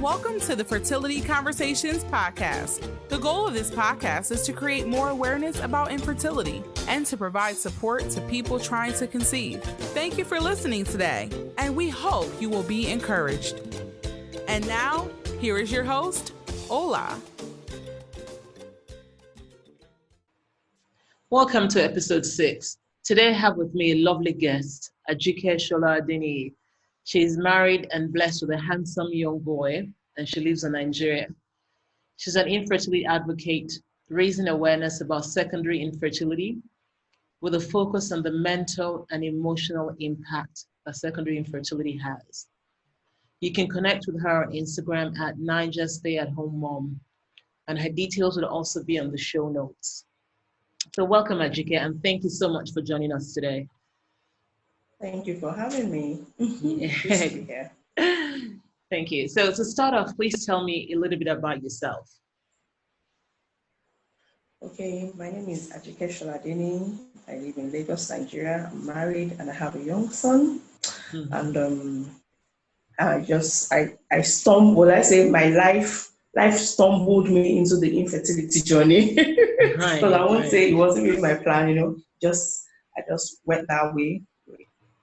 welcome to the Fertility Conversations podcast. The goal of this podcast is to create more awareness about infertility and to provide support to people trying to conceive. Thank you for listening today, and we hope you will be encouraged. And now, here is your host, Ola. Welcome to episode 6. Today I have with me a lovely guest, Ajike. She's married and blessed with a handsome young boy, and she lives in Nigeria. She's an infertility advocate, raising awareness about secondary infertility with a focus on the mental and emotional impact that secondary infertility has. You can connect with her on Instagram at NigerStayAtHomeMom, and her details will also be on the show notes. So welcome, Ajike, and thank you so much for joining us today. Thank you for having me. Yeah. Good to be here. Thank you. So to start off, please tell me a little bit about yourself. Okay, my name is Ajike Sholadini. I live in Lagos, Nigeria. I'm married and I have a young son. And I stumbled. I say my life stumbled me into the infertility journey. Right, So I won't say it wasn't really my plan, I just went that way.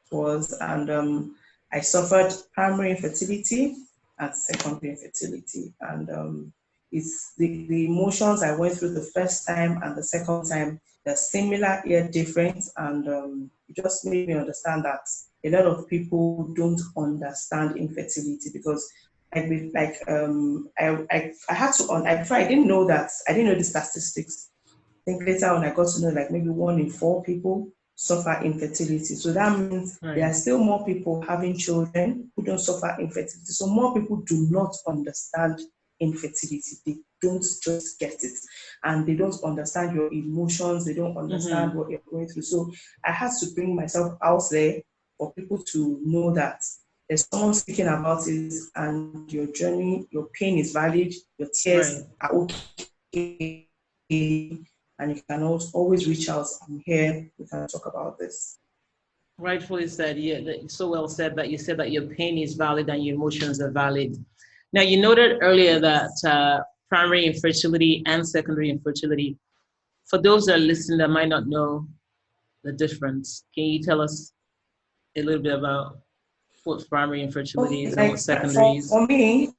I suffered primary infertility and secondary infertility, and it's the emotions I went through the first time and the second time, they're similar yet different, and it just made me understand that a lot of people don't understand infertility because I didn't know the statistics. I think later on I got to know like maybe 1 in 4 people suffer infertility. So that means there are still more people having children who don't suffer infertility. So more people do not understand infertility. They don't just get it. And they don't understand your emotions. They don't understand what you're going through. So I had to bring myself out there for people to know that there's someone speaking about it and your journey, your pain is valid, your tears are okay. And you can always reach out. I'm here. We can talk about this. Rightfully said. Yeah, so well said that you said that your pain is valid and your emotions are valid. Now, you noted earlier that primary infertility and secondary infertility, for those that are listening that might not know the difference, can you tell us a little bit about what primary infertility is and what secondary is? For me,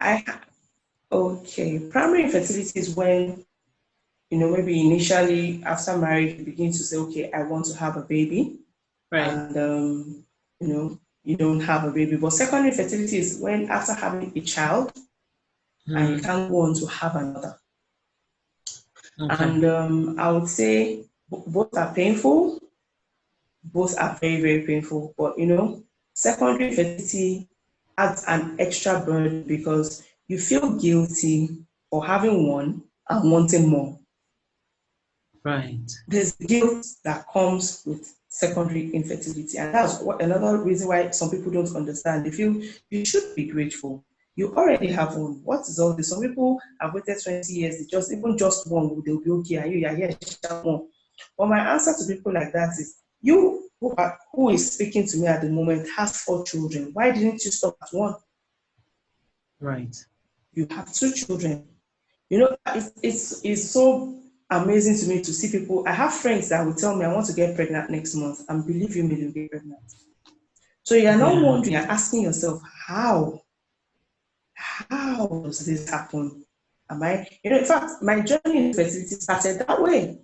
primary infertility is when maybe initially after marriage, you begin to say, okay, I want to have a baby. Right. And, you don't have a baby. But secondary fertility is when after having a child, and you can't go on to have another. Okay. And I would say both are painful. Both are very, very painful. But, secondary fertility adds an extra burden because you feel guilty for having one and wanting more. Right. There's guilt that comes with secondary infertility, and that's another reason why some people don't understand. They feel you should be grateful. You already have one. What is all this? Some people have waited 20 years. Even just one, they'll be okay. And you're here, more. But my answer to people like that is, you who is speaking to me at the moment has 4 children. Why didn't you stop at 1? Right. You have 2 children. It's so amazing to me to see people. I have friends that will tell me I want to get pregnant next month, and believe you me, they'll get pregnant. So you're not wondering, you're asking yourself, how does this happen? In fact, my journey in fertility started that way.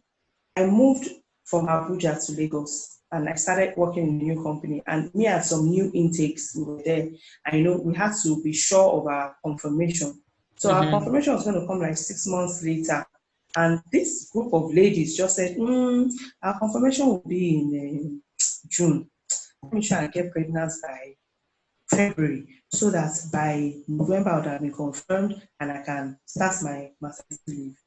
I moved from Abuja to Lagos and I started working in a new company, and me and some new intakes we were there. And we had to be sure of our confirmation. So our confirmation was going to come like 6 months later. And this group of ladies just said, our confirmation will be in June. Let me try and get pregnant by February so that by November I would have been confirmed and I can start my maternity leave.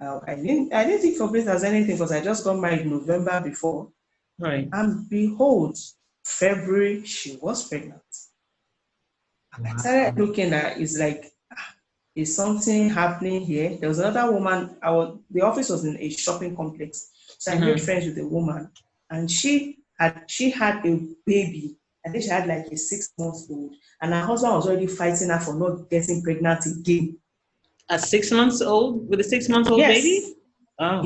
I didn't think for business anything because I just got married in November before. Right. And behold, February, she was pregnant. And I started looking at it's like, is something happening here? There was another woman, the office was in a shopping complex. So I made friends with a woman, and she had a baby I think she had like a 6-month-old, and her husband was already fighting her for not getting pregnant again. At 6 months old, with a 6-month-old Yes. baby? Oh.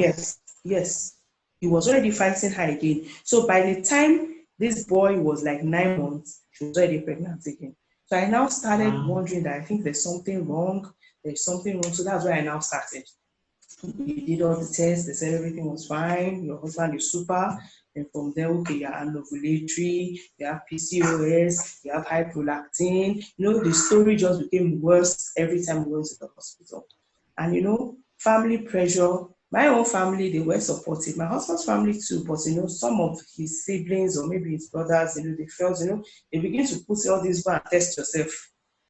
Yes. He was already fighting her again. So by the time this boy was like 9 months, she was already pregnant again. So I now started wondering that I think there's something wrong. So that's why I now started. We did all the tests, they said everything was fine, your husband is super. And from there, okay, you are anovulatory, you have PCOS, you have high prolactin. The story just became worse every time we went to the hospital. And family pressure. My own family, they were supportive. My husband's family too, but some of his siblings or maybe his brothers, they felt, they begin to put all this, go and test yourself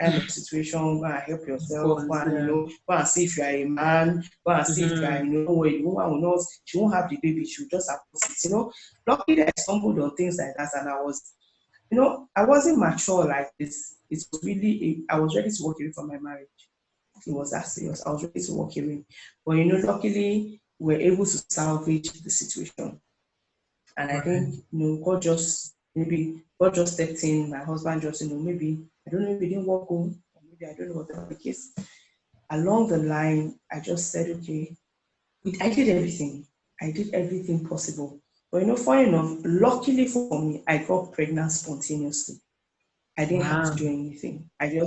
kind of situation, go and help yourself, go and see if you are a man, go and see if you are, the woman will not, she won't have the baby, she will just have it. Luckily I stumbled on things like that, and I wasn't mature like this. It was really, I was ready to walk away from my marriage. It was that serious. I was ready to walk away. But luckily we were able to salvage the situation. And I think, God just stepped in. My husband just, maybe, I don't know if he didn't walk home, or maybe I don't know what the case. Along the line, I just said, okay, I did everything. I did everything possible. But funny enough, luckily for me, I got pregnant spontaneously. I didn't have to do anything. I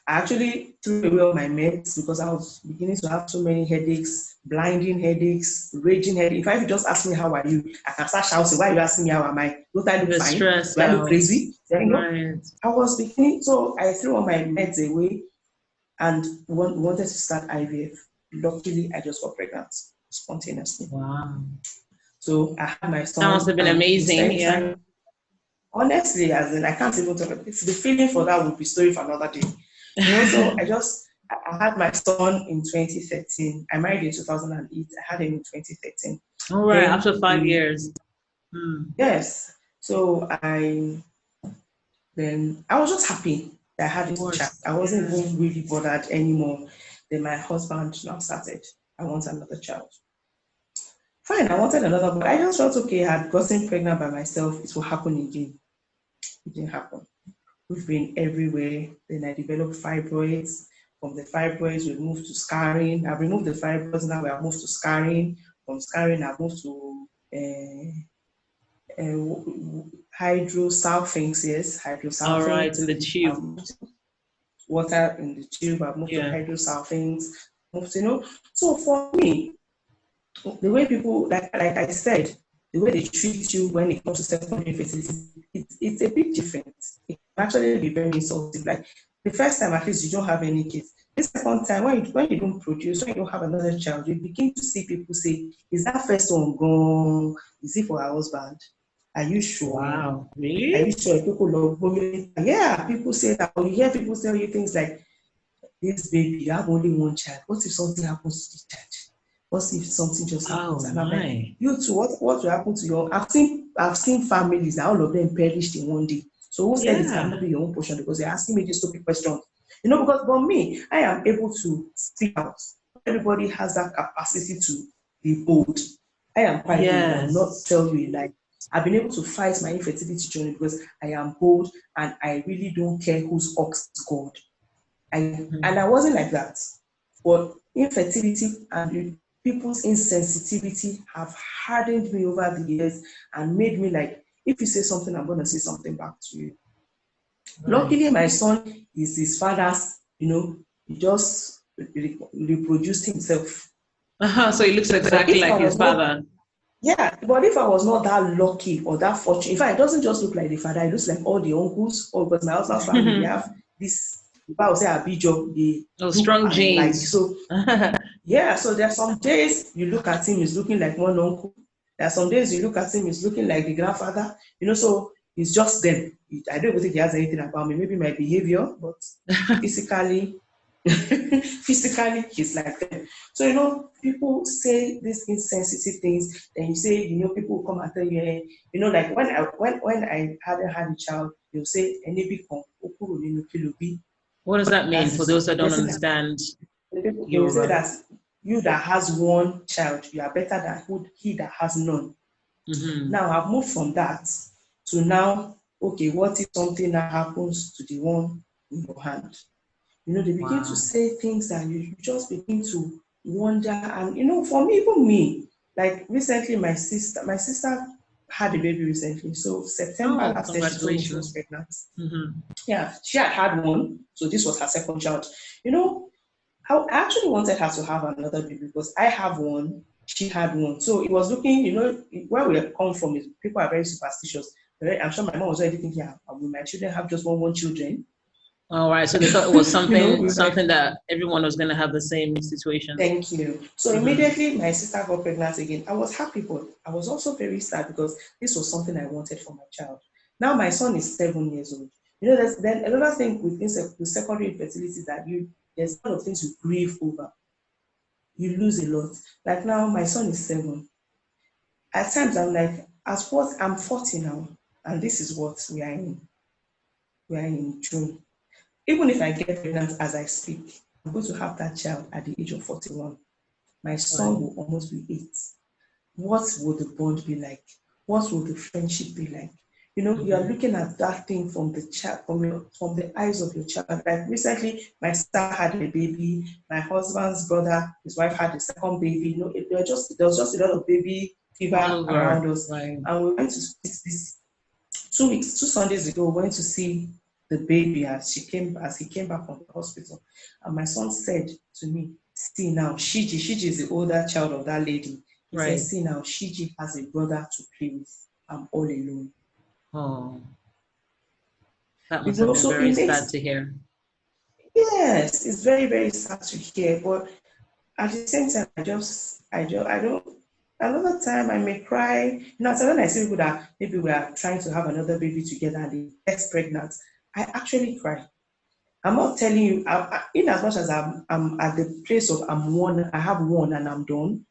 actually threw away all my meds because I was beginning to have so many headaches, blinding headaches, raging headaches. If you just ask me how are you, I can start shouting. Why are you asking me how am I? Don't I look fine? Do I look crazy? Right. I was beginning, so I threw all my meds away and wanted to start IVF. Luckily, I just got pregnant spontaneously. Wow. So I had my son. That must have been amazing. Yeah. Honestly, as in, I can't even talk about it. The feeling for that would be story for another day. So I had my son in 2013. I married in 2008. I had him in 2013. All right, after 5 years. Yes. So I was just happy that I had this child. I wasn't even really bothered anymore. Then my husband now started, I want another child. Fine, I wanted another, but I just felt okay. I had gotten pregnant by myself. It will happen again. It didn't happen. We've been everywhere. Then I developed fibroids. From the fibroids, we moved to scarring. I've removed the fibroids, now we have moved to scarring. From scarring, I've moved to hydrosalpinx, yes, hydrosalpinx. All right, in the tube. Water in the tube, I've moved to hydrosalpinx. So for me, the way people, like I said, the way they treat you when it comes to secondary infertility, it's a bit different. It can actually be very insulting. Like the first time, at least you don't have any kids. The second time, when you don't produce, when you don't have another child, you begin to see people say, "Is that first one gone? Is it for our husband? Are you sure? Wow, really? Are you sure?" People love women. Yeah, people say that. Or you hear people tell you things like, "This baby, you have only one child. What if something happens to the child? What if something just happens?" And I'm like, you too, what will happen to your? I've seen families that all of them perished in one day. So who said it cannot be your own portion? Because you're asking me this stupid question. Because for me, I am able to speak out. Everybody has that capacity to be bold. I am quite bold. I will not tell you like I've been able to fight my infertility journey because I am bold and I really don't care whose ox is God. And I wasn't like that. But infertility and people's insensitivity have hardened me over the years and made me like, if you say something, I'm going to say something back to you. Right. Luckily, my son is his father's, he just reproduced himself. So he looks exactly like his father. Yeah, but if I was not that lucky or that fortunate, in fact, it doesn't just look like the father, it looks like all the uncles, because my husband's family, they have this, if I would say Abijo, the strong genes. So yeah, so there are some days you look at him, he's looking like one uncle. There are some days you look at him, he's looking like the grandfather. So it's just them. I don't even think he has anything about me. Maybe my behavior, but physically, he's like them. So people say these insensitive things. Then you say, people will come and tell you, like when I hadn't had a child, they'll say, what does that mean for those that don't understand? You say that you that has one child, you are better than he that has none. Mm-hmm. Now I've moved from that to now, okay, what if something that happens to the one in your hand? You know, they begin to say things that you just begin to wonder. And, you know, for me, even me, like recently, my sister had a baby recently. So September Oh, last year, she told me she was congratulations. pregnant. Mm-hmm. Yeah, she had one. So this was her second child. You know, I actually wanted her to have another baby because I have one, she had one. So it was looking, you know, where we come from is people are very superstitious. I'm sure my mom was already thinking, yeah, will my children have just one children? All right. So they thought it was You know, something, we were like, something that everyone was going to have the same situation. thank you. So immediately my sister got pregnant again. I was happy, but I was also very sad because this was something I wanted for my child. Now my son is 7 years old. You know, there's then another thing with secondary infertility is that there's a lot of things you grieve over. You lose a lot. Like now, my son is 7. At times, I'm like, I'm 40 now, and this is what we are in. We are in June. Even if I get pregnant as I speak, I'm going to have that child at the age of 41. My son will almost be 8. What will the bond be like? What will the friendship be like? You know, you are looking at that thing from the child, from the eyes of your child. Like recently, my sister had a baby. My husband's brother, his wife had a second baby. You know, there was just a lot of baby fever around us, Right. and we went to this 2 Sundays ago. We went to see the baby as he came back from the hospital, and my son said to me, "See now, Shiji is the older child of that lady." He said, "See now, Shiji has a brother to play with. I'm all alone." Oh, that You must have know, been so very it sad makes, to hear. yes, it's very, very sad to hear. But at the same time, I don't. Another time I may cry. You know, so when I see people that maybe we are trying to have another baby together and they get pregnant, I actually cry. I'm not telling you, in as much as I'm at the place of I have one and I'm done,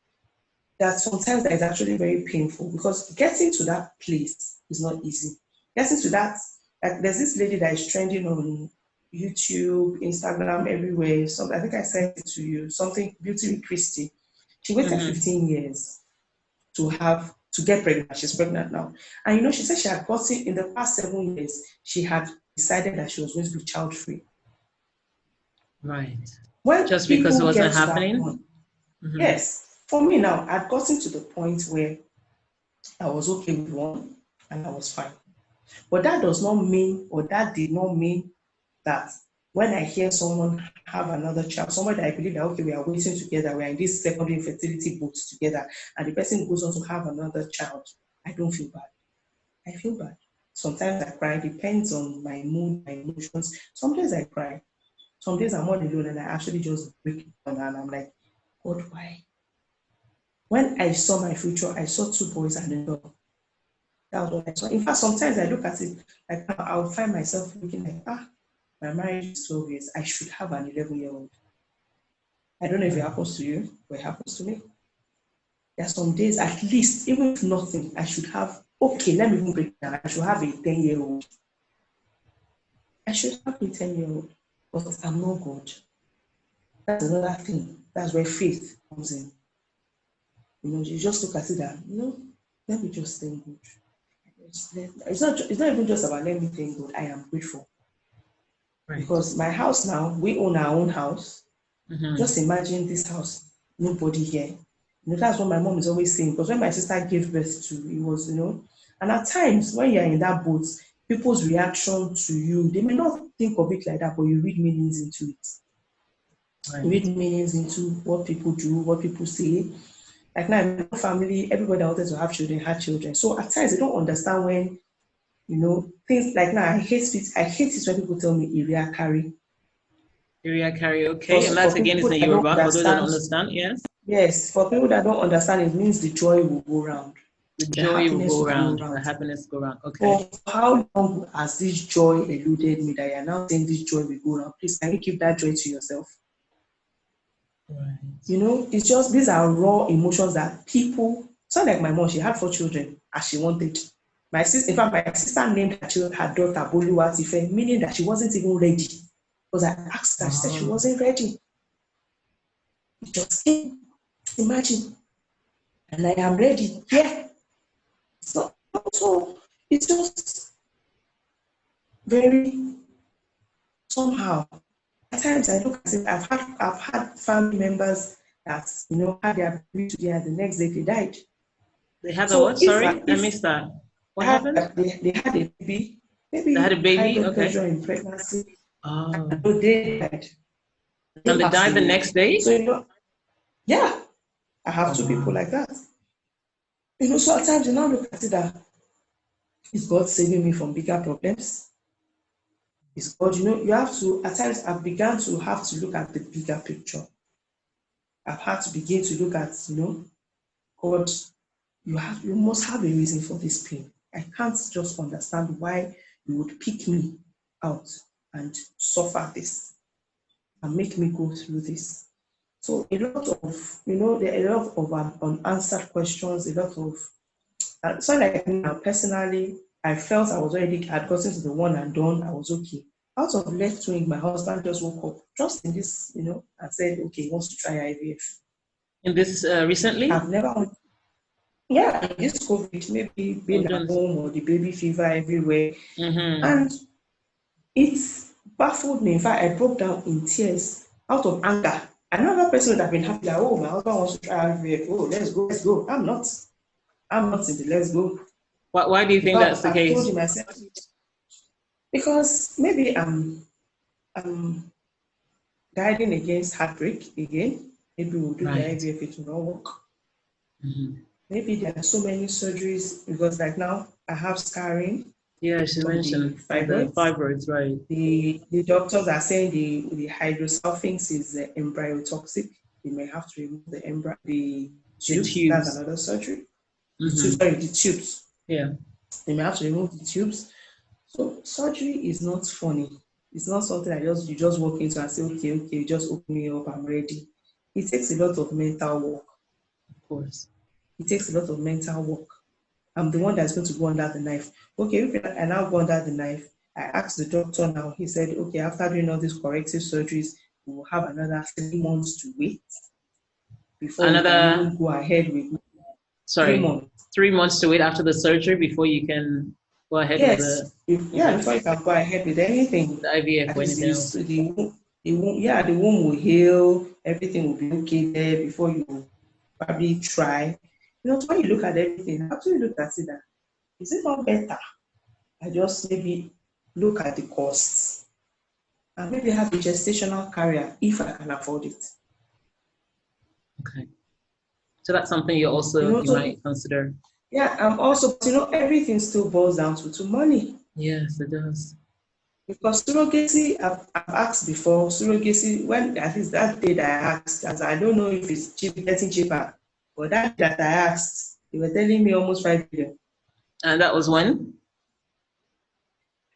that sometimes that is actually very painful because getting to that place is not easy. Getting to that, like there's this lady that is trending on YouTube, Instagram, everywhere. I think I sent it to you, something Beauty with Christy. She waited 15 years to get pregnant. She's pregnant now. And you know, she said she had gotten in the past 7 years, she had decided that she was going to be child free. Right. When Just because it people wasn't get to that happening. point, yes, for me now, I'd gotten to the point where I was okay with one and I was fine. But that does not mean, or that did not mean that when I hear someone have another child, someone that I believe that, okay, we are waiting together, we are in this secondary infertility boat together, and the person goes on to have another child, I don't feel bad. I feel bad. Sometimes I cry, depends on my mood, my emotions. Some days I cry. Some days I'm all alone and I actually just break down and I'm like, God, why? When I saw my future, I saw 2 boys and a girl. That was what I saw. In fact, sometimes I look at it like I'll find myself looking like, my marriage is 12 years. I should have an 11-year-old. I don't know if it happens to you, but it happens to me. There are some days, at least, even if nothing, I should have, okay, let me even break down. I should have a 10-year-old. I should have a 10-year-old, but I'm not God. That's another thing. That's where faith comes in. You know, you just look at it that, let me just thank God. It's not even just about let me thank God. I am grateful. Right. Because my house now, we own our own house. Just imagine this house, nobody here. You know, that's what my mom is always saying. Because when my sister gave birth to, it was, and at times when you're in that boat, people's reaction to you, they may not think of it like that, but you read meanings into it. Right. You read meanings into what people do, what people say. Like now, in my family, everybody that wanted to have children had children. So at times they don't understand when, things like now, I hate it when people tell me area carry. Area carry, okay. And that again is in Yoruba, for those that don't understand, yes? Yes, for people that don't understand, it means the joy will go around. The joy will go around, the happiness go around, okay. For how long has this joy eluded me that you are now saying this joy will go around? Please, can you keep that joy to yourself? Right. It's just, these are raw emotions that people, so like my mom, she had 4 children as she wanted. My sister named her daughter Boluwatife, meaning that she wasn't even ready. Because I asked her, she said she wasn't ready. It just came. Imagine. And I am ready. Yeah. So it's just, very somehow. At times I look at it, I've had family members that had their baby today and the next day they died. They had a So what? Sorry, I missed that. What happened? They had a baby, They had a high baby? blood Okay. pressure in pregnancy, Oh. and so they died. And they died the next day? So yeah, I have two people like that. So at times you now look at it that is God saving me from bigger problems? Is God, you have to, at times I've begun to have to look at the bigger picture. I've had to begin to look at, God, you must have a reason for this pain. I can't just understand why you would pick me out and suffer this and make me go through this. So a lot of, there are a lot of unanswered questions, a lot of, so like now, personally, I felt I had gotten to the one and done, I was okay. Out of left wing, my husband just woke up, just in this, and said, okay, he wants to try IVF. And this recently? I've never, this COVID, maybe being at home or the baby fever everywhere. Mm-hmm. And it's baffled me. In fact, I broke down in tears out of anger. Another person would have been happy that, oh, my husband wants to try IVF. Oh, let's go. I'm not in the let's go. Why do you think that's the case? I told him, I said, because maybe I'm guiding against heartbreak again. Maybe we'll do the IVF, it will not work. Mm-hmm. Maybe there are so many surgeries because like now I have scarring. Yeah, she mentioned fibroids, right? The doctors are saying the hydrosalpinx is embryotoxic. They may have to remove the tubes. That's another surgery. Mm-hmm. The tubes. Yeah. They may have to remove the tubes. So surgery is not funny. It's not something you just walk into and say, okay, just open me up, I'm ready. It takes a lot of mental work. Of course. It takes a lot of mental work. I'm the one that's going to go under the knife. Okay, if I now go under the knife, I asked the doctor now, he said, okay, after doing all these corrective surgeries, we will have another 3 months to wait before we can go ahead with 3 months. 3 months to wait after the surgery before you can go ahead with the... before you can go ahead with anything. The IVF or anything else. The womb will heal, everything will be okay there before you probably try. So when you look at everything, how do you look at it? Is it not better? I just maybe look at the costs and maybe have a gestational carrier if I can afford it. Okay. So that's something you also you might consider. Yeah, also, everything still boils down to money. Yes, it does. Because surrogacy, I've asked before, surrogacy, when at least that day that I asked, as I don't know if it's getting cheaper, but that I asked, they were telling me almost 5 billion. And that was when?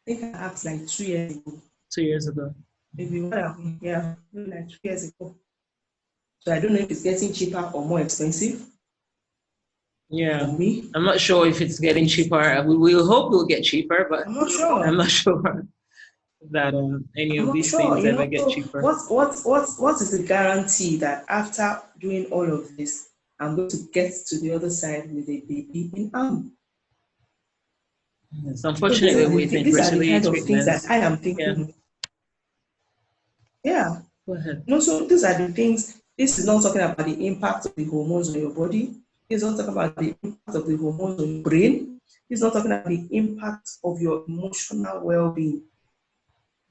I think I asked like 2 years ago. 2 years ago. Maybe like 2 years ago. So I don't know if it's getting cheaper or more expensive. Yeah, for me. I'm not sure if it's getting cheaper. We will hope it will get cheaper, but I'm not sure. I'm not sure that any of these things ever get cheaper. What is the guarantee that after doing all of this, I'm going to get to the other side with a baby in arm? It's unfortunately with infertility treatments. These are the kind of things that I am thinking. Yeah. Go ahead. So these are the things. This is not talking about the impact of the hormones on your body. It's not talking about the impact of the hormones on your brain. It's not talking about the impact of your emotional well-being.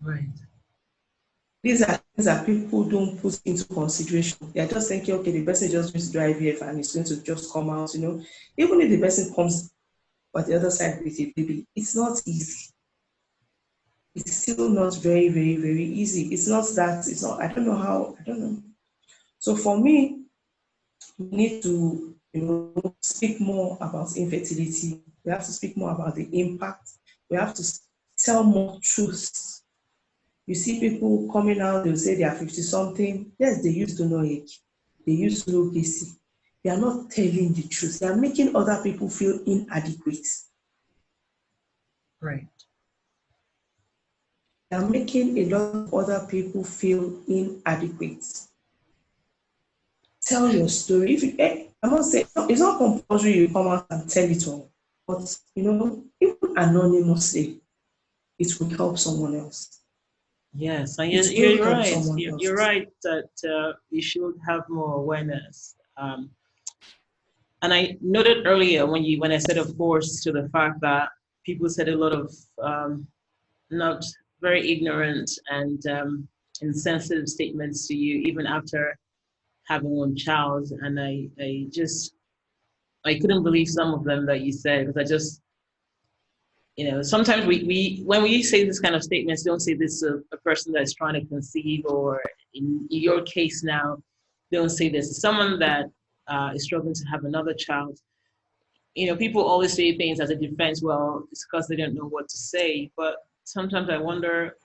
Right. These are things that people don't put into consideration. They're just thinking, okay, the person just going to do IVF and it's going to just come out, Even if the person comes on the other side with a baby, it's not easy. It's still not very, very, very easy. It's not, I don't know. So for me, we need to speak more about infertility. We have to speak more about the impact. We have to tell more truths. You see people coming out, they'll say they are 50-something. Yes, they used to know it. They used surrogacy. They are not telling the truth. They are making other people feel inadequate. Right. They are making a lot of other people feel inadequate. Tell your story. I must say, it's not compulsory you come out and tell it all, but even anonymously, it will help someone else. Yes, and It will you're help right. someone You're else. right that we should have more awareness. And I noted earlier when I said, of course, to the fact that people said a lot of not very ignorant and insensitive statements to you even after having one child, and I couldn't believe some of them that you said, because I just, sometimes we when we say this kind of statements, don't say this to a person that's trying to conceive, or in your case now, don't say this to someone that is struggling to have another child. People always say things as a defense. Well, it's because they don't know what to say. But sometimes I wonder,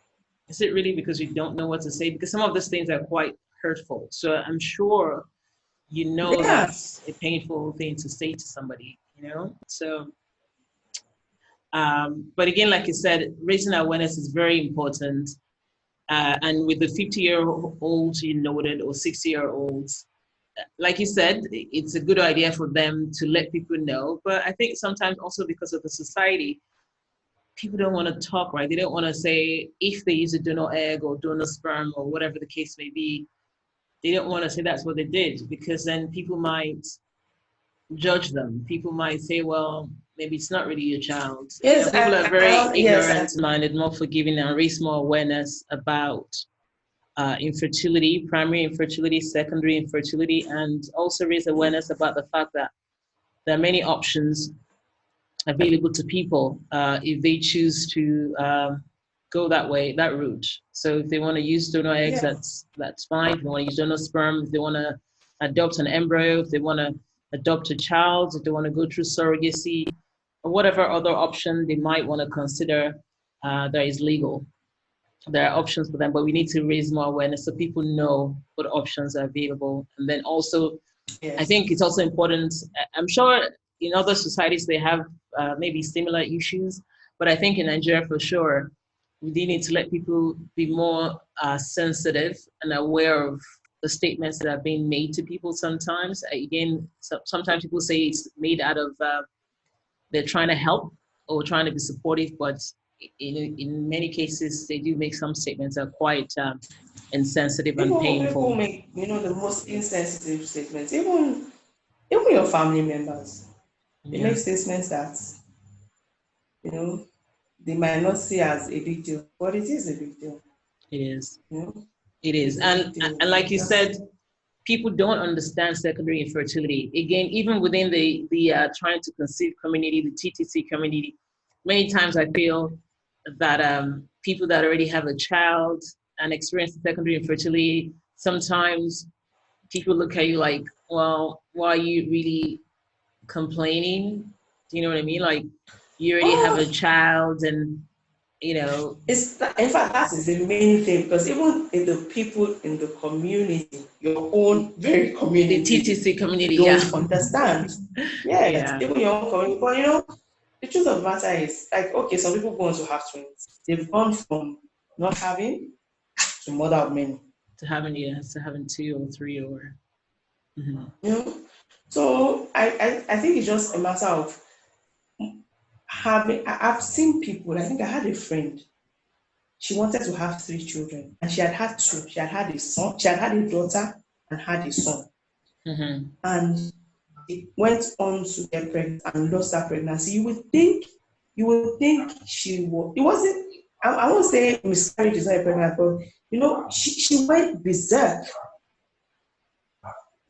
is it really because you don't know what to say? Because some of these things are quite hurtful. So I'm sure Yeah. that's a painful thing to say to somebody. So, but again, like you said, raising awareness is very important. And with the 50-year-olds you noted, or 60-year-olds, like you said, it's a good idea for them to let people know. But I think sometimes also because of the society, people don't want to talk, right? They don't want to say if they use a donor egg or donor sperm or whatever the case may be. They don't want to say that's what they did, because then people might judge them. People might say, well, maybe it's not really your child. Yes, People are very yes. ignorant-minded, more forgiving, and raise more awareness about infertility, primary infertility, secondary infertility, and also raise awareness about the fact that there are many options available to people if they choose to go that way, that route. So if they want to use donor eggs, Yeah. that's fine. If they want to use donor sperm, if they want to adopt an embryo, if they want to adopt a child, if they want to go through surrogacy, or whatever other option they might want to consider that is legal. There are options for them, but we need to raise more awareness so people know what options are available. And then also, I Yes. think it's also important, I'm sure in other societies they have maybe similar issues, but I think in Nigeria for sure, we do need to let people be more sensitive and aware of the statements that are being made to people sometimes. Again, sometimes people say it's made out of, they're trying to help or trying to be supportive, but in many cases, they do make some statements that are quite insensitive and People painful. make the most insensitive statements. Even your family members, they Yeah, make statements that you know they might not see as a big deal, but it is a big deal. it is. You know, It is. it's a big deal. And like you said, Just people don't understand secondary infertility. Again, even within the trying to conceive community, the TTC community, many times I feel that people that already have a child and experience secondary infertility, sometimes people look at you like, well, why are you really complaining? Do you know what I mean? Like, you already have a child, and in fact, that is the main thing, because even in the people in the community, your own very the community, TTC community, yeah. don't understand. Yes, Yeah. even your own community. But the truth of the matter is, like, okay, some people go on to have twins. They've gone from not having to mother of many. To having 2 or 3 or. Mm-hmm. So I think it's just a matter of having. I've seen people. I think I had a friend. She wanted to have 3 children, and she had had 2. She had had a son. She had had a daughter and had a son. Mm-hmm. And it went on to get pregnant and lost that pregnancy. You would think she was. It wasn't. I won't say miscarriage is not a pregnant, but she went berserk.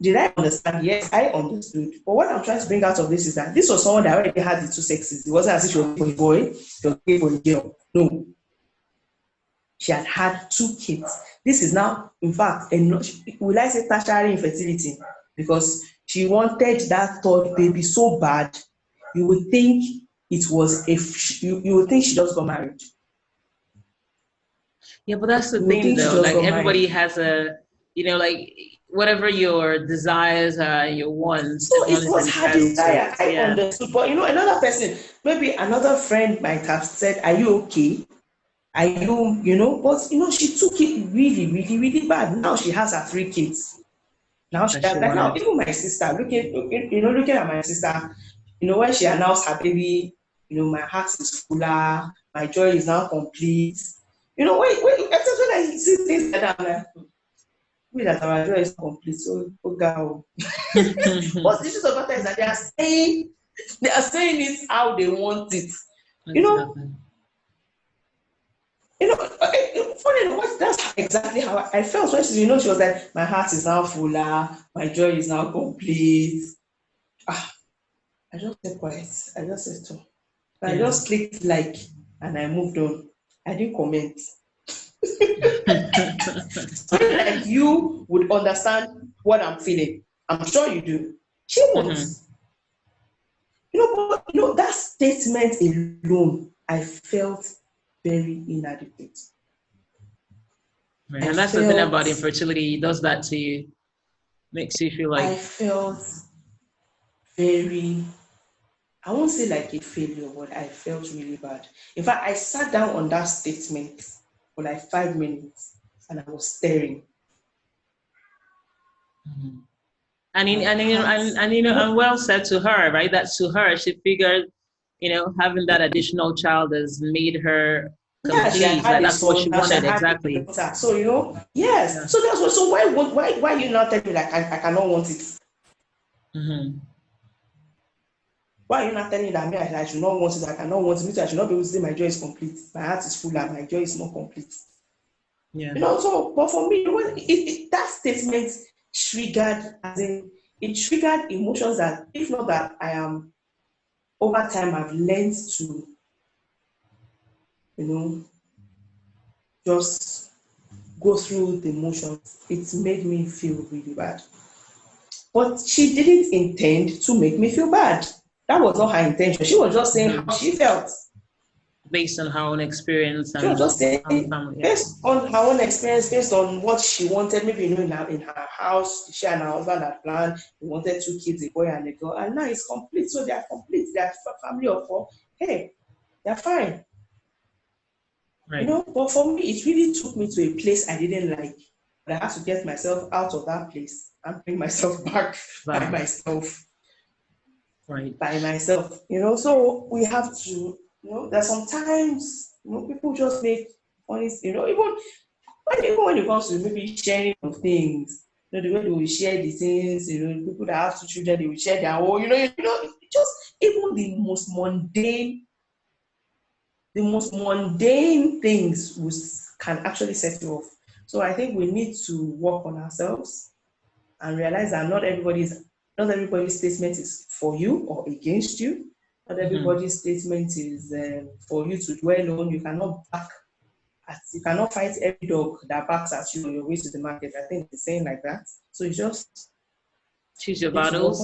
Did I understand? Yes, I understood. But what I'm trying to bring out of this is that this was someone that already had the 2 sexes. It wasn't as if she was for a boy, she was for a girl. No. She had had 2 kids. This is now, in fact, will I say tertiary infertility? Because she wanted that 3rd baby so bad, you would think it was you would think she just got married. Yeah, but that's the You would thing, think she though. just Like, got everybody married. has like whatever your desires are, your wants, So everyone it is was her entitled to desire. it. I Yeah. understood. But another person, maybe another friend might have said, "Are you okay? Are you, but she took it really, really, really bad. Now she has her 3 kids. Now she That has, she like, now wanted. even my sister, looking at my sister, when she announced her baby, my heart is fuller, my joy is now complete. When I see things like that, I'm like, we that our joy is complete. So, oh God. What's the issue of matter is that they are saying it how they want it. Exactly. Funny enough, that's exactly how I felt when she was like, my heart is now fuller, my joy is now complete. I just said quiet. I just said so. I just clicked like, and I moved on. I didn't comment. So like you would understand what I'm feeling. I'm sure you do. She won't. But that statement alone, I felt very inadequate. Right. And that's the thing about infertility. It does that to you. Makes you feel like... I felt very, I won't say like a failure, but I felt really bad. In fact, I sat down on that statement for like 5 minutes and I was staring. And well said to her, right? That's to her. She figured, having that additional child has made her complete. That's what she wanted, exactly. So yes. Yeah. So that's what. So why you not tell me like I cannot want it? Why are you not telling me that I should not want it? I cannot want it. I should not be able to say my joy is complete. My heart is full and my joy is not complete. Yeah. So but for me, that statement triggered, it triggered emotions that, if not that I am, over time I've learned to, just go through the emotions. It made me feel really bad. But she didn't intend to make me feel bad. That was not her intention. She was just saying how she felt. Based on her own experience. She was just saying, based on her own experience, based on what she wanted, maybe in her house, she and her husband had planned, they wanted 2 kids, a boy and a girl, and now it's complete. So they are complete. They are a family of 4. Hey, they're fine. Right. But for me, it really took me to a place I didn't like. But I had to get myself out of that place and bring myself back by myself. Right. By myself. So we have to, there's sometimes, people just make funny, even when it comes to maybe sharing of things, the way they will share the things, people that have 2 children, they will share their own, just even the most mundane things can actually set you off. So I think we need to work on ourselves and realize that not everybody's statement is for you or against you. Not everybody's statement is for you to dwell on. You cannot fight every dog that barks at you on your way to the market. I think it's saying like that. So you just choose your battles.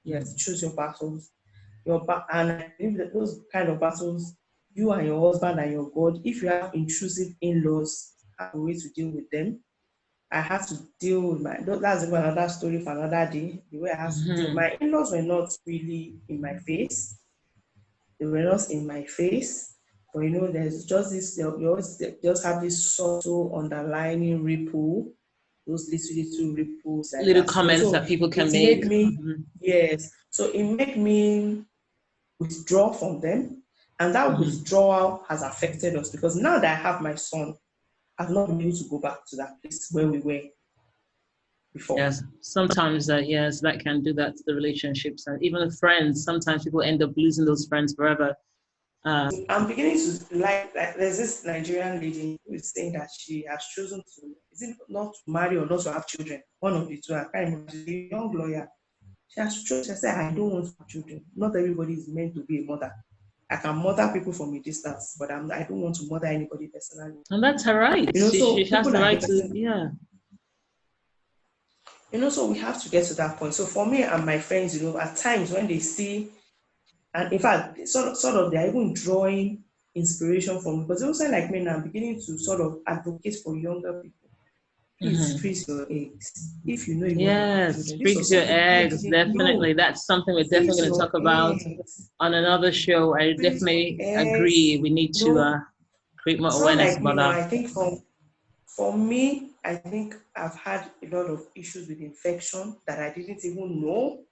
Yes, choose your battles. And I believe that those kind of battles, you and your husband and your God, if you have intrusive in-laws, have a way to deal with them. I have to deal with that's another story for another day. The way I have to deal. My in-laws were not really in my face. They were not in my face. But there's just this, you always just have this subtle underlining ripple, those little ripples. Like little comments that people can make. Yes. So it made me withdraw from them. And that withdrawal has affected us because now that I have my son, I've not been able to go back to that place where we were before. Yes, sometimes that can do that to the relationships and even friends. Sometimes people end up losing those friends forever. I'm beginning to like there's this Nigerian lady who is saying that she has chosen to, is it not to marry or not to have children? One of the two. I can't remember. She's a young lawyer. She has chosen. She said, I don't want to have children. Not everybody is meant to be a mother. I can mother people from a distance, but I don't want to mother anybody personally. And that's her right. She has the right to, So we have to get to that point. So for me and my friends, at times when they see, and in fact, sort of, they're even drawing inspiration from, because also like me now, I'm beginning to sort of advocate for younger people. Please freeze your eggs. If you know you want to freeze your eggs, definitely. That's something we're definitely going to talk about on another show. I definitely agree. We need to create more awareness about that. I think for me, I think I've had a lot of issues with infection that I didn't even know.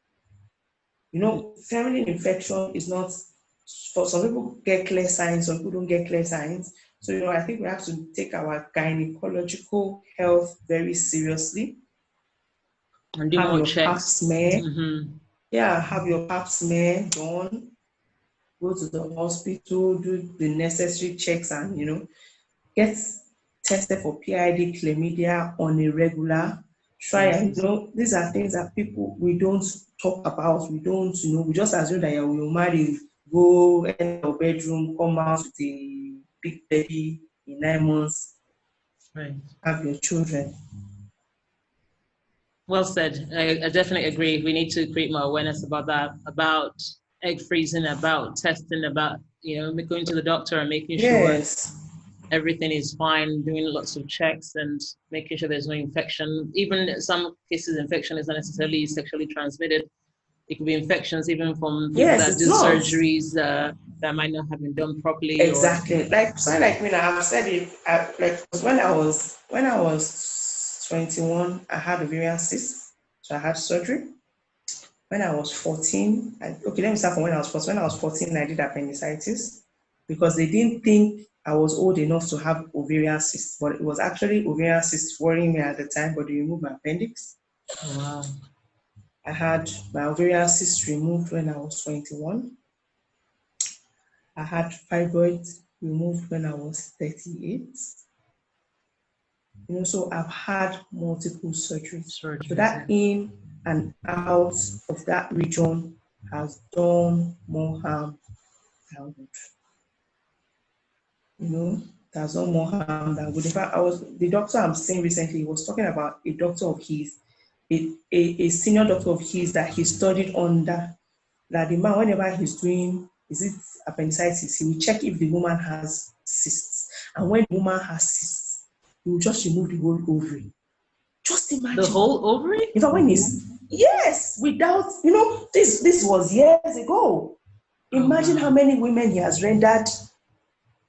Feminine infection is not For some people get clear signs, some people don't get clear signs. So, I think we have to take our gynecological health very seriously. And do have more your pap checks. smear. Mm-hmm. Yeah, have your pap smear done. Go to the hospital, do the necessary checks, and get tested for PID, chlamydia on a regular. Try and these are things that we don't talk about. We don't, we just assume that you'll marry, go in your bedroom, come out with a big baby in 9 months, right, have your children. Well said. I definitely agree. We need to create more awareness about that, about egg freezing, about testing, about going to the doctor and making sure everything is fine, doing lots of checks and making sure there's no infection. Even in some cases, infection is not necessarily sexually transmitted. It could be infections even from people that do surgeries that might not have been done properly. Exactly. Like me now, I've said it. When I was 21, I had ovarian cyst, so I had surgery. When I was 14, let me start from when I was 14. When I was 14, I did appendicitis because they didn't think I was old enough to have ovarian cyst, but it was actually ovarian cyst worrying me at the time, but they removed my appendix. Wow. I had my ovarian cyst removed when I was 21. I had fibroids removed when I was 38. So I've had multiple surgeries. So that in and out of that region has done more harm than good. That's done more harm than good. In fact, the doctor I'm seeing recently was talking about a doctor of his, a senior doctor of his that he studied under, that the man, whenever he's doing, is it appendicitis, he will check if the woman has cysts. And when the woman has cysts, he will just remove the whole ovary. Just imagine. The whole ovary? In fact, without, this was years ago. Imagine how many women he has rendered.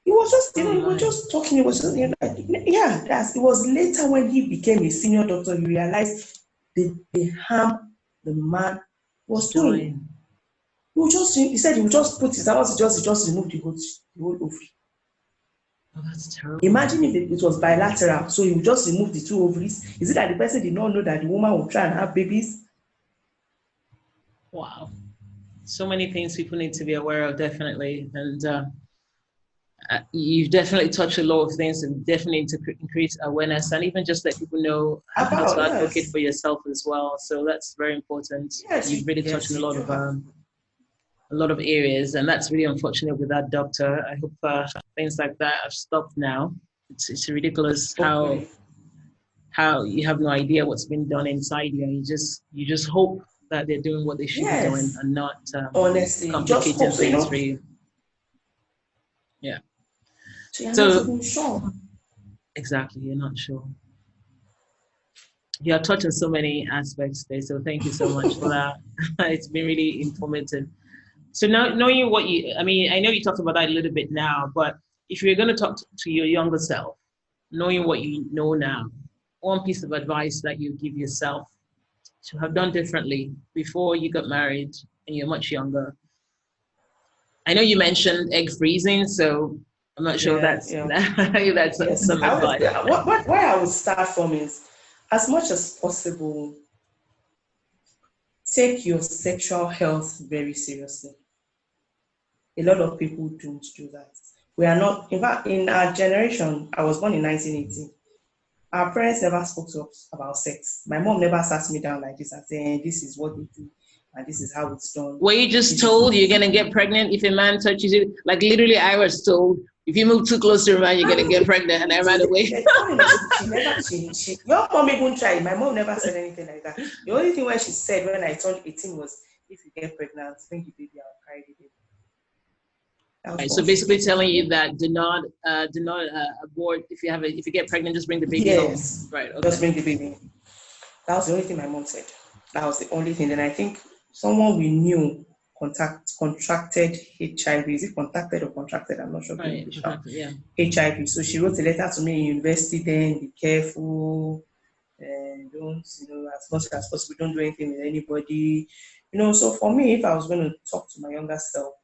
He was just, he was just talking, it was just, it was later when he became a senior doctor, he realized the harm the man was doing. He said he would just put his hands, just remove the whole ovary. Oh, that's terrible. Imagine if it was bilateral, so he would just remove the 2 ovaries. Is it that the person did not know that the woman would try and have babies? Wow. So many things people need to be aware of, definitely. And you've definitely touched a lot of things, and definitely need to increase awareness and even just let people know how to advocate for yourself as well. So that's very important. You've really touched on a lot of areas, and that's really unfortunate with that doctor. I hope things like that have stopped now. It's ridiculous how you have no idea what's been done inside you, and you just hope that they're doing what they should be doing and not honestly complicating things for you. Yeah. So you're not even sure. Exactly, you're not sure. You are touching so many aspects today, so thank you so much for that. It's been really informative. So now, knowing what I know you talked about that a little bit now, but if you're going to talk to your younger self, knowing what you know now, one piece of advice that you give yourself to have done differently before you got married and you're much younger. I know you mentioned egg freezing, so I'm not sure that's some advice. Where I would start from is, as much as possible, take your sexual health very seriously. A lot of people don't do that. We are not, in fact, in our generation, I was born in 1980. Our parents never spoke to us about sex. My mom never sat me down like this and said, this is what we do, and this is how it's done. Were you just told you're going to get pregnant if a man touches you? Like literally, I was told, if you move too close to a man, you're going to get pregnant, and I ran away. She never changed. Your mom even tried. My mom never said anything like that. The only thing she said when I turned 18 was, if you get pregnant, bring the baby, I'll carry the baby. Right, so basically telling you that do not abort if you get pregnant, just bring the baby home. Right. Okay. Just bring the baby. That was the only thing my mom said. That was the only thing. And I think someone we knew contracted HIV. Is it contacted or contracted? I'm not sure. Right. HIV. So she wrote a letter to me in university. Then be careful and don't, as much as possible, don't do anything with anybody. So for me, if I was going to talk to my younger self,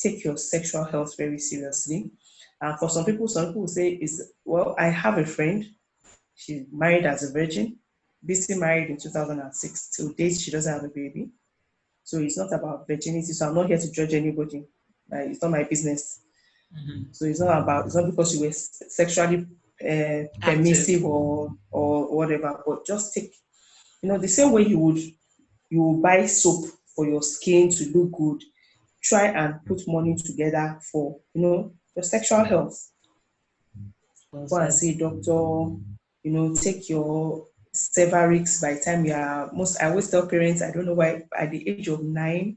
take your sexual health very seriously. And for some people will say, well, I have a friend, she's married as a virgin, BC married in 2006. Till date, she doesn't have a baby. So it's not about virginity. So I'm not here to judge anybody. It's not my business. So it's not because you were sexually permissive or whatever, but just take, the same way you would buy soap for your skin to look good, try and put money together for, your sexual health. Go and see a doctor, take your Cervarix by the time I always tell parents, I don't know why, at the age of 9,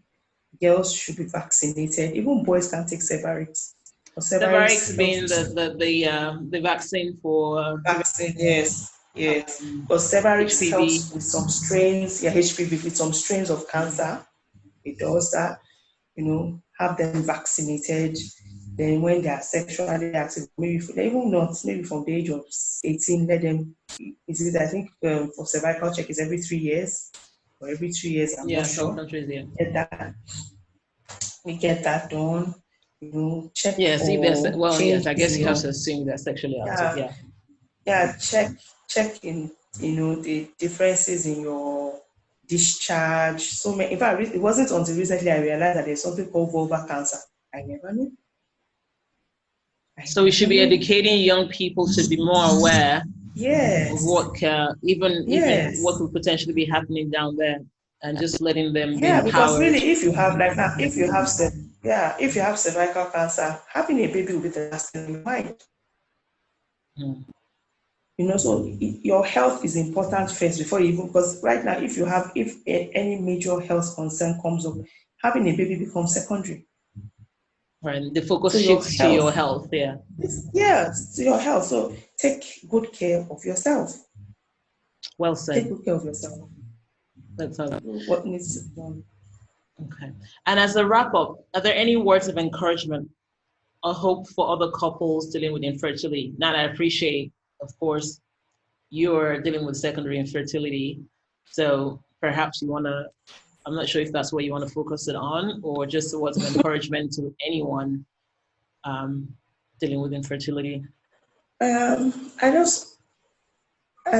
girls should be vaccinated. Even boys can take Cervarix. Cervarix being the vaccine for... Vaccine, yes. Because Cervarix helps with some strains, HPV, with some strains of cancer. It does that, have them vaccinated. Then when they are sexually active, maybe from the age of 18, let them, I think for cervical check is every 3 years or every 2 years, I'm not sure. Countries, We get that done, check. Yes, I guess you have to assume they're sexually active, check in, the differences in your discharge. So in fact, it wasn't until recently I realized that there's something called vulvar cancer. I never knew. So we should be educating young people to be more aware of what even what could potentially be happening down there, and just letting them be empowered. Because really, if you have cervical cancer, having a baby will be the last thing in mind. So your health is important first before you even, because right now, if any major health concern comes up, having a baby becomes secondary. Right, the focus shifts to your health, to your health. So take good care of yourself. Well said. Take good care of yourself. That's all. What needs to be done. Okay. And as a wrap up, are there any words of encouragement or hope for other couples dealing with infertility? Now, I appreciate, of course, you're dealing with secondary infertility. So perhaps you want to, I'm not sure if that's what you want to focus it on, or just words of encouragement to anyone dealing with infertility. I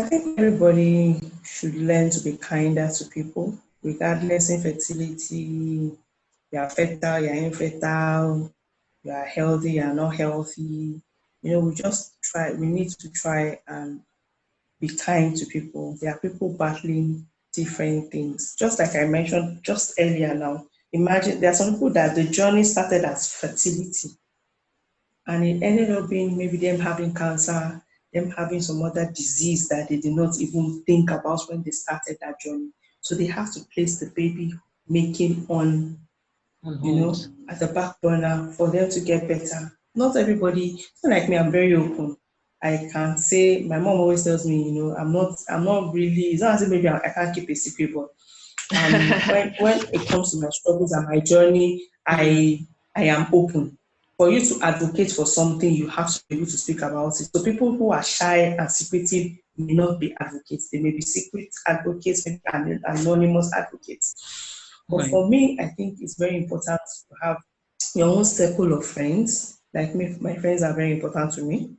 think everybody should learn to be kinder to people, regardless infertility. You are fertile, you are infertile, you are healthy, you are not healthy. We need to try and be kind to people. There are people battling different things. Just like I mentioned just earlier now, imagine there are some people that the journey started as fertility, and it ended up being maybe them having cancer, them having some other disease that they did not even think about when they started that journey. So they have to place the baby making on at the back burner for them to get better. Not everybody, it's not like me, I'm very open. I can say, my mom always tells me, I'm not really, it's not as if maybe I can't keep a secret, but when it comes to my struggles and my journey, I am open. For you to advocate for something, you have to be able to speak about it. So people who are shy and secretive may not be advocates. They may be secret advocates, maybe anonymous advocates. But for me, I think it's very important to have your own circle of friends. Like me, my friends are very important to me.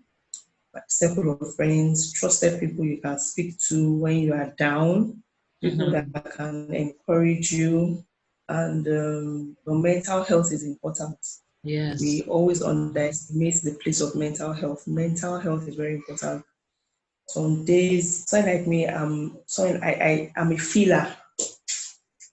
Circle of friends, trusted people you can speak to when you are down, people that can encourage you, and your mental health is important. Yes. We always underestimate the place of mental health. Mental health is very important. Some days, someone like me, I'm a feeler.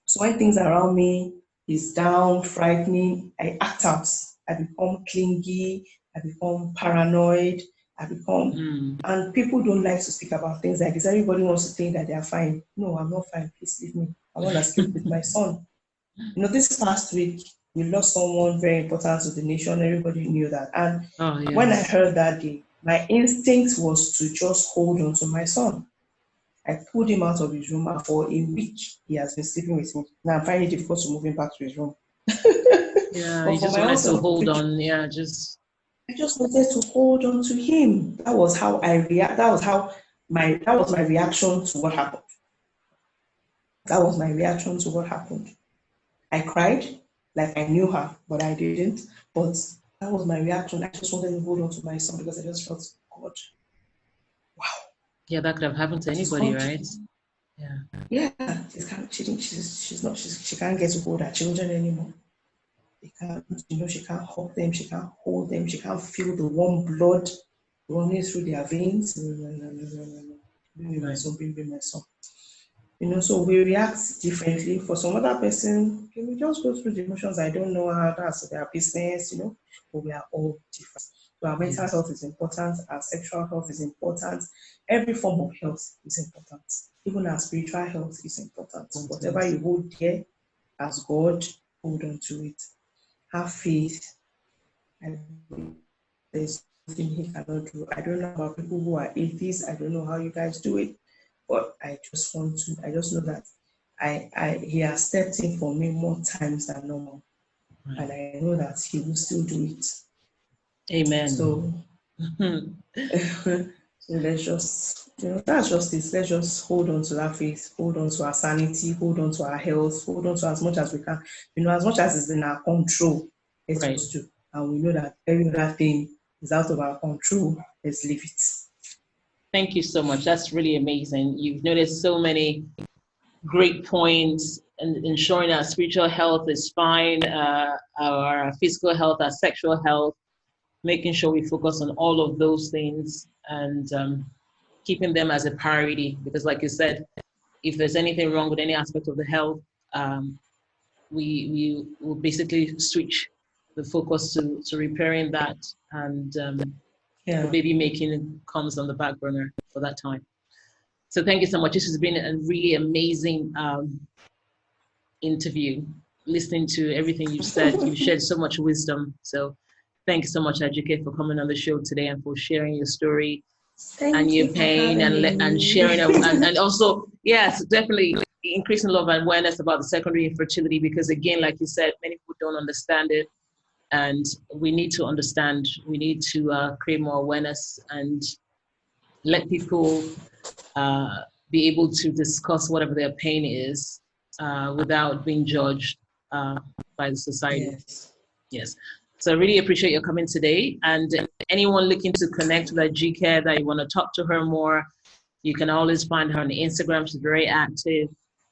So when things around me is down, frightening, I act out. I become clingy, I become paranoid, and people don't like to speak about things like this. Everybody wants to think that they are fine. No, I'm not fine. Please leave me. I want to sleep with my son. This past week, we lost someone very important to the nation. Everybody knew that. And when I heard that day, my instinct was to just hold on to my son. I pulled him out of his room, and for a week, he has been sleeping with me. Now I'm finding it difficult to move him back to his room. You just wanted to hold on. I just wanted to hold on to him. That was how I react. That was my reaction to what happened. I cried. like I knew her, but I didn't. But that was my reaction. I just wanted to hold on to my son because I just felt, God, wow. Yeah, that could have happened to anybody, right? Yeah. Yeah, she can't get to hold her children anymore. She can't hug them, she can't hold them, she can't feel the warm blood running through their veins. No. Bring me my son, bring me my son. So we react differently. For some other person, we just go through the emotions. I don't know how that's their business, but we are all different. So our mental health is important, our sexual health is important, every form of health is important. Even our spiritual health is important. Whatever you hold dear as God, hold on to it. Have faith, and there's nothing he cannot do. I don't know about people who are atheists. I don't know how you guys do it, but I just know that he has stepped in for me more times than normal. Right. And I know that he will still do it. Amen. So, so let's just, that's just it. Let's just hold on to that faith, hold on to our sanity, hold on to our health, hold on to as much as we can. As much as it's in our control, let's just do. And we know that every other thing is out of our control. Let's leave it. Thank you so much. That's really amazing. You've noticed so many great points in ensuring our spiritual health is fine, our physical health, our sexual health, making sure we focus on all of those things and keeping them as a priority. Because like you said, if there's anything wrong with any aspect of the health, we will basically switch the focus to repairing that, and the baby making comes on the back burner for that time. So thank you so much. This has been a really amazing interview. Listening to everything you've said, you've shared so much wisdom. So thank you so much, Ajike, for coming on the show today and for sharing your story and your pain and sharing and also, yes, definitely increasing love and awareness about the secondary infertility, because again, like you said, many people don't understand it. And we need to understand, we need to create more awareness and let people be able to discuss whatever their pain is without being judged by the society. Yes. So I really appreciate your coming today. And anyone looking to connect with Ajike, that you want to talk to her more, you can always find her on Instagram. She's very active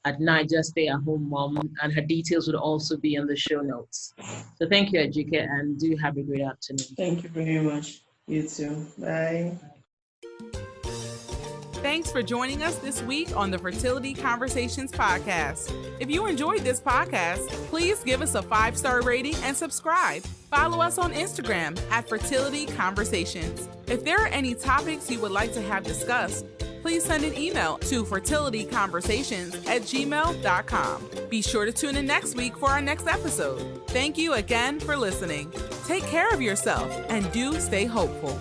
at Night Just Stay at Home Mom, and her details would also be in the show notes. So thank you, Ajike, and do have a great afternoon. Thank you very much. You too. Bye. Thanks for joining us this week on the Fertility Conversations podcast. If you enjoyed this podcast, please give us a 5-star rating and subscribe. Follow us on Instagram at Fertility Conversations. If there are any topics you would like to have discussed, please send an email to fertilityconversations@gmail.com. Be sure to tune in next week for our next episode. Thank you again for listening. Take care of yourself and do stay hopeful.